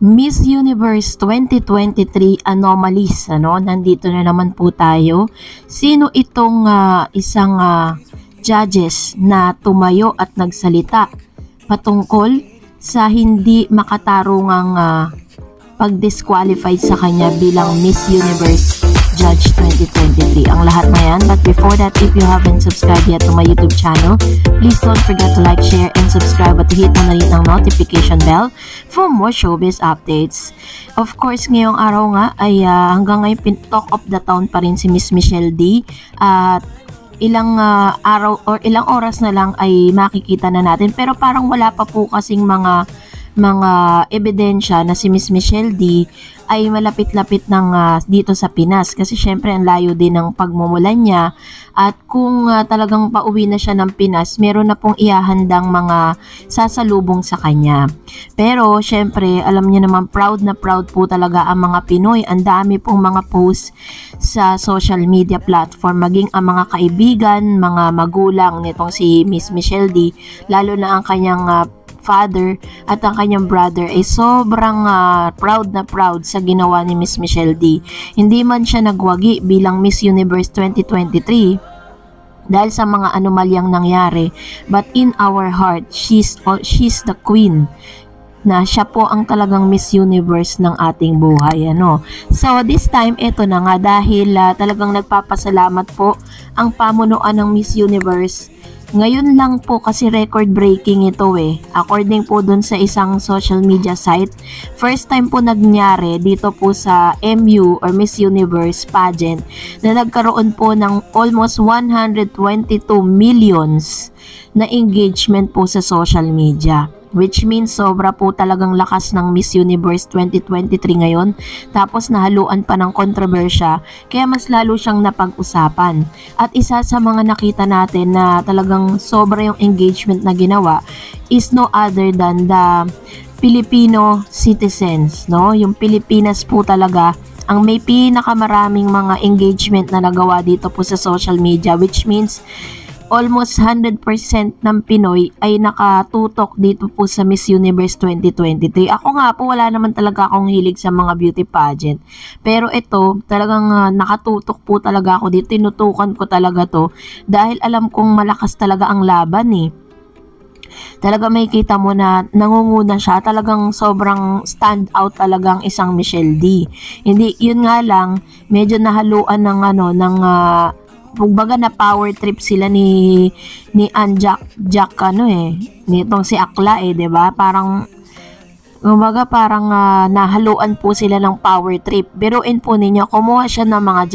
Miss Universe 2023 anomalies, nandito na naman po tayo. Sino itong isang judges na tumayo at nagsalita patungkol sa hindi makatarungang pag-disqualify sa kanya bilang Miss Universe Judge 2023. Ang lahat na yan. But before that, if you haven't subscribed yet to my YouTube channel, please don't forget to like, share, and subscribe at hit mo na rin ang notification bell for more showbiz updates. Of course, ngayong araw nga ay hanggang ngayon talk of the town pa rin si Miss Michelle D. At ilang araw or ilang oras na lang ay makikita na natin. Pero parang wala pa po kasing mga ebidensya na si Miss Michelle D ay malapit-lapit ng dito sa Pinas, kasi syempre ang layo din ng pagmumulan niya, at kung talagang pauwi na siya ng Pinas, meron na pong ihahandang mga sasalubong sa kanya. Pero syempre alam niyo naman, proud na proud po talaga ang mga Pinoy. Ang dami pong mga posts sa social media platform, maging ang mga kaibigan, mga magulang nitong si Miss Michelle D, lalo na ang kanyang father at ang kanyang brother ay sobrang proud na proud sa ginawa ni Miss Michelle D. Hindi man siya nagwagi bilang Miss Universe 2023 dahil sa mga anomalyang nangyari, but in our heart, she's the queen, na siya po ang talagang Miss Universe ng ating buhay, So this time, eto na nga, dahil talagang nagpapasalamat po ang pamunuan ng Miss Universe. Ngayon lang po kasi record breaking ito according po dun sa isang social media site. First time po nangyari dito po sa MU or Miss Universe pageant na nagkaroon po ng almost 122 millions na engagement po sa social media. Which means sobra po talagang lakas ng Miss Universe 2023 ngayon. Tapos nahaluan pa ng kontrobersya, kaya mas lalo siyang napag-usapan. At isa sa mga nakita natin na talagang sobra yung engagement na ginawa is no other than the Filipino citizens, Yung Pilipinas po talaga ang may pinakamaraming mga engagement na nagawa dito po sa social media, which means almost 100% ng Pinoy ay nakatutok dito po sa Miss Universe 2023. Ako nga po, wala naman talaga akong hilig sa mga beauty pageant. Pero ito, talagang nakatutok po talaga ako dito. Tinutukan ko talaga to dahil alam kong malakas talaga ang laban Talaga may kita mo na nangunguna siya. Talagang sobrang stand out talagang isang Michelle D. Hindi, yun nga lang, medyo nahaluan ng kumbaga na power trip sila ni Jack nitong si Akla diba? Parang kumbaga parang nahaluan po sila ng power trip. Biruin po ninyo, kumuha siya ng mga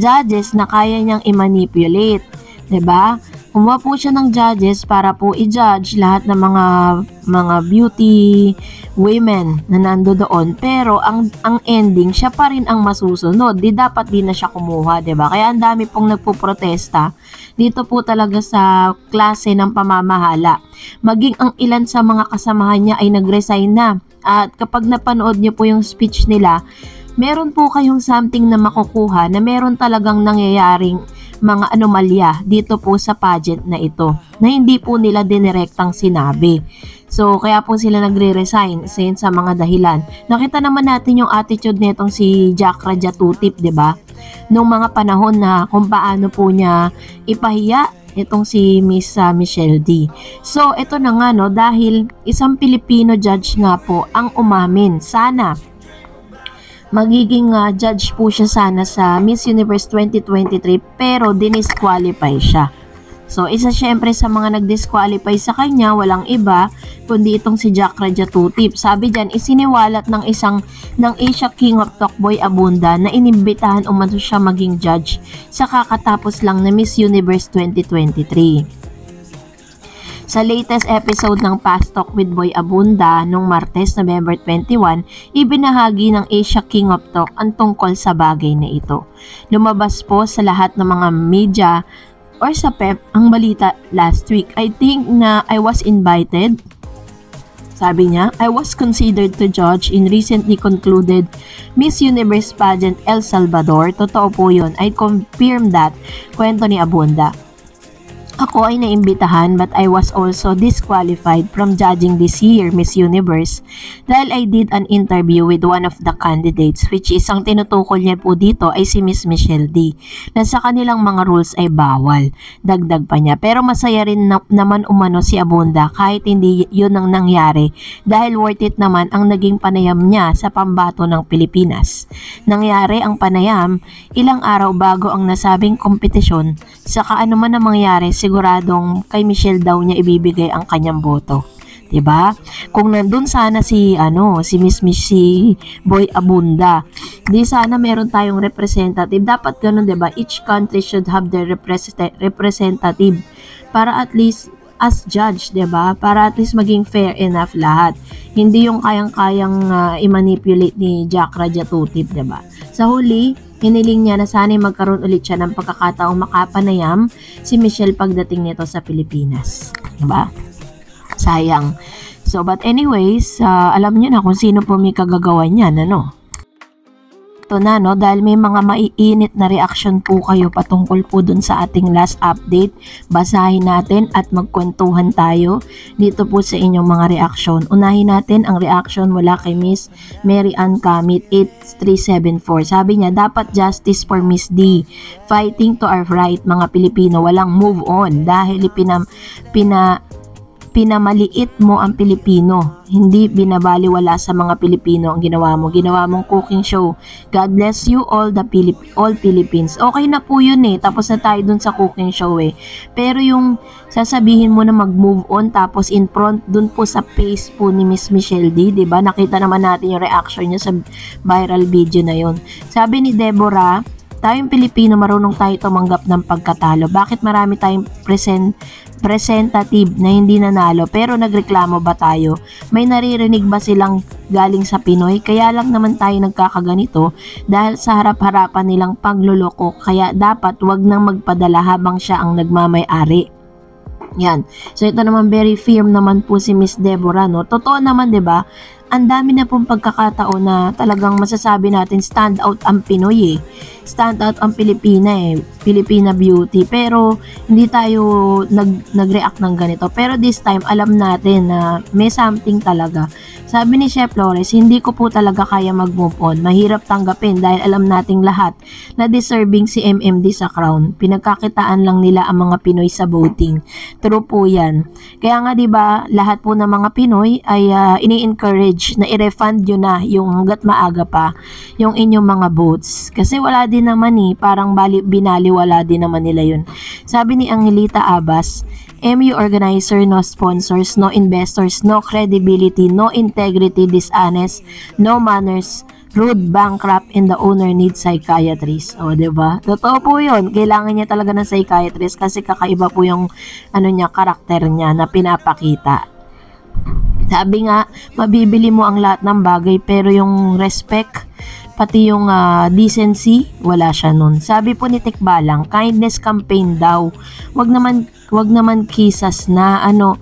judges na kaya niyang i-manipulate, diba? Kumuha po siya ng judges para po i-judge lahat ng mga beauty women na nando doon. Pero ang ending, siya pa rin ang masusunod. Di dapat din na siya kumuha, diba? Kaya ang dami pong nagpuprotesta dito po talaga sa klase ng pamamahala. Maging ang ilan sa mga kasamahan niya ay nag-resign na. At kapag napanood niyo po yung speech nila, meron po kayong something na makukuha na meron talagang nangyayaring mga anomalya dito po sa pageant na ito na hindi po nila dinirektang sinabi. So kaya po sila nagre-resign sa mga dahilan. Nakita naman natin yung attitude nitong si Jack Rajatutip, diba? Nung mga panahon na kung paano po niya ipahiya itong si Miss Michelle D. So ito na nga dahil isang Pilipino judge nga po ang umamin. Sana magiging judge po siya sana sa Miss Universe 2023, pero dinisqualify siya. So isa syempre sa mga nag-disqualify sa kanya, walang iba kundi itong si Jack Rajatutip. Sabi diyan, isiniwalat ng Asia King of Talkboy Abunda na inimbitahan umano siya maging judge sa kakatapos lang na Miss Universe 2023. Sa latest episode ng Fast Talk with Boy Abunda noong Martes, November 21, ibinahagi ng Asia King of Talk ang tungkol sa bagay na ito. Lumabas po sa lahat ng mga media or sa PEP ang balita last week. I think na I was invited. Sabi niya, I was considered to judge in recently concluded Miss Universe pageant El Salvador. Totoo po yun. I confirm that. Kwento ni Abunda. Ako ay naimbitahan but I was also disqualified from judging this year Miss Universe dahil I did an interview with one of the candidates, which is ang tinutukol niya po dito ay si Miss Michelle D, na sa kanilang mga rules ay bawal. Dagdag pa niya, pero masaya rin naman umano si Abunda kahit hindi yun ang nangyari dahil worth it naman ang naging panayam niya sa pambato ng Pilipinas. Nangyari ang panayam ilang araw bago ang nasabing kompetisyon, saka ano man ang mangyari siguradong kay Michelle daw niya ibibigay ang kanyang boto. 'Di ba? Kung nandun sana si si Boy Abunda, di sana meron tayong representative. Dapat ganun, 'di ba? Each country should have their representative para at least as judge, 'di ba? Para at least maging fair enough lahat. Hindi yung kayang-kayang i-manipulate ni Jack Rajatutip, 'di ba? Sa huli, hiniling niya na sana'y magkaroon ulit siya ng pagkakataong makapanayam si Michelle pagdating nito sa Pilipinas. Diba? Sayang. So, but anyways, alam niyo na kung sino po may kagagawa niyan, ano? Ito na, no? Dahil may mga maiinit na reaction po kayo patungkol po dun sa ating last update. Basahin natin at magkwentuhan tayo dito po sa inyong mga reaction. Unahin natin ang reaction mula kay Miss Mary Ann Kamit 8374. Sabi niya, dapat justice for Miss D. Fighting to our right, mga Pilipino. Walang move on dahil pinamaliit mo ang Pilipino. Hindi binabaliwala sa mga Pilipino ang ginawa mo. Ginawa mong cooking show. God bless you all Philippines. Okay na po yun eh. Tapos na tayo dun sa cooking show eh. Pero yung sasabihin mo na mag-move on tapos in front dun po sa face po ni Miss Michelle D, 'di ba? Nakita naman natin yung reaction niya sa viral video na yun. Sabi ni Deborah, tayong Pilipino marunong tayo tumanggap ng pagkatalo. Bakit marami tayong representative na hindi nanalo pero nagreklamo ba tayo? May naririnig ba silang galing sa Pinoy? Kaya lang naman tayo nagkakaganito dahil sa harap-harapan nilang pagluloko, kaya dapat wag nang magpadala habang siya ang nagmamay-ari. Yan. So ito naman very firm naman po si Miss Deborah, no? Totoo naman, 'di ba? Ang dami na pong pagkakataon na talagang masasabi natin stand out ang Pinoy eh. Stand out ang Pilipina eh. Filipina beauty. Pero hindi tayo nag-react ng ganito. Pero this time alam natin na may something talaga. Sabi ni Chef Flores, hindi ko po talaga kaya mag-move on. Mahirap tanggapin dahil alam nating lahat na deserving si MMD sa crown. Pinagkakitaan lang nila ang mga Pinoy sa voting. True po yan. Kaya nga 'di ba, lahat po ng mga Pinoy ay ini-encourage na i-refund yun na yung hanggat maaga pa yung inyong mga votes. Kasi wala din naman parang binaliwala din naman nila yun. Sabi ni Angelita Abbas, MU organizer, no sponsors, no investors, no credibility, no integrity, dishonest, no manners, rude, bankrupt, and the owner needs psychiatrist. O, diba? Totoo po yun. Kailangan niya talaga ng psychiatrist kasi kakaiba po yung karakter niya na pinapakita. Sabi nga, mabibili mo ang lahat ng bagay pero yung respect, pati yung decency, wala siya nun. Sabi po ni Tikbalang, kindness campaign daw. Wag naman kisas na ano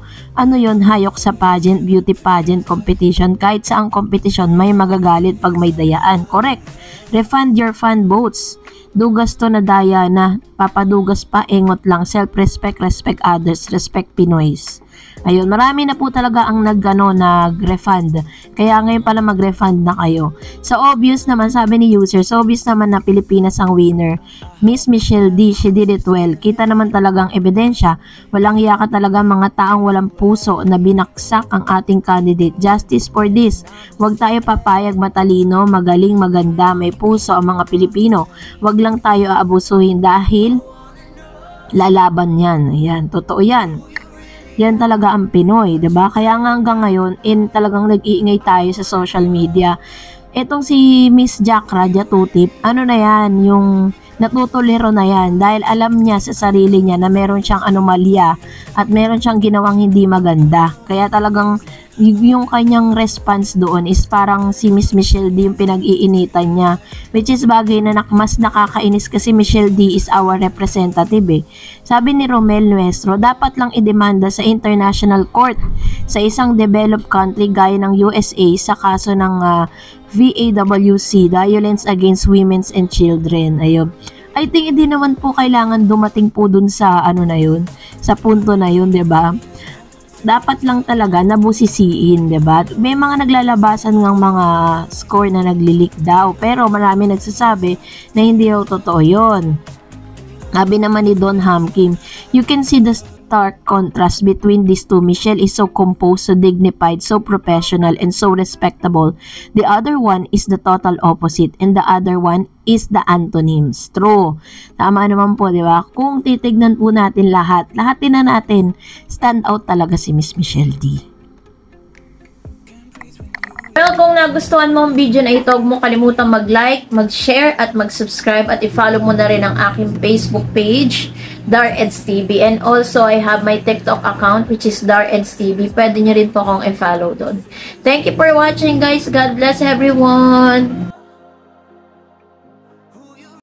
yon, hayok sa pageant, beauty pageant competition. Kahit saang competition, may magagalit pag may dayaan. Correct. Refund your fan votes. Dugas to na daya na, papadugas pa, engot lang. Self-respect, respect others, respect Pinoys. Ayun, marami na po talaga ang nag-refund. Kaya ngayon pala mag-refund na kayo. So obvious naman, sabi ni user, so obvious naman na Pilipinas ang winner. Miss Michelle D, she did it well. Kita naman talagang ebidensya. Walang hiya ka talaga, mga taong walang puso na binaksak ang ating candidate. Justice for this. Huwag tayo papayag, matalino, magaling, maganda, may puso ang mga Pilipino. Huwag lang tayo aabusuhin dahil lalaban yan. Ayan, totoo yan. Yan talaga ang Pinoy, 'di ba? Kaya nga hanggang ngayon, talagang nag-iingay tayo sa social media. Etong si Miss Jack Rajatutip, ano na yan, yung natutuliro na yan dahil alam niya sa sarili niya na meron siyang anomalya at meron siyang ginawang hindi maganda. Kaya talagang yung kanyang response doon is parang si Miss Michelle D yung pinag-iinitan niya, which is bagay na mas nakakainis kasi Michelle D is our representative eh. Sabi ni Romel Nuestro, dapat lang idemanda sa international court sa isang developed country gaya ng USA sa kaso ng VAWC, Violence Against Women and Children. Ayun. I think hindi naman po kailangan dumating po dun sa ano na yun, sa punto na yun, 'di ba? Dapat lang talaga nabusisiin, 'di ba? May mga naglalabasan ng mga score na nagli-leak daw, pero marami nagsasabi na hindi daw totoo 'yon. Sabi naman ni Don Hamkim, you can see the stark contrast between these two. Michelle is so composed, so dignified, so professional, and so respectable. The other one is the total opposite, and the other one is the antonyms. True. Tama naman po, di ba? Kung titignan po natin lahat din na natin, stand out talaga si Miss Michelle D. Well, kung nagustuhan mo ang video na ito, huwag mo kalimutang mag-like, mag-share, at mag-subscribe, at i-follow mo na rin ang aking Facebook page, DarEdsTV. And also, I have my TikTok account, which is DarEdsTV. Pwede nyo rin po akong i-follow doon. Thank you for watching, guys. God bless everyone!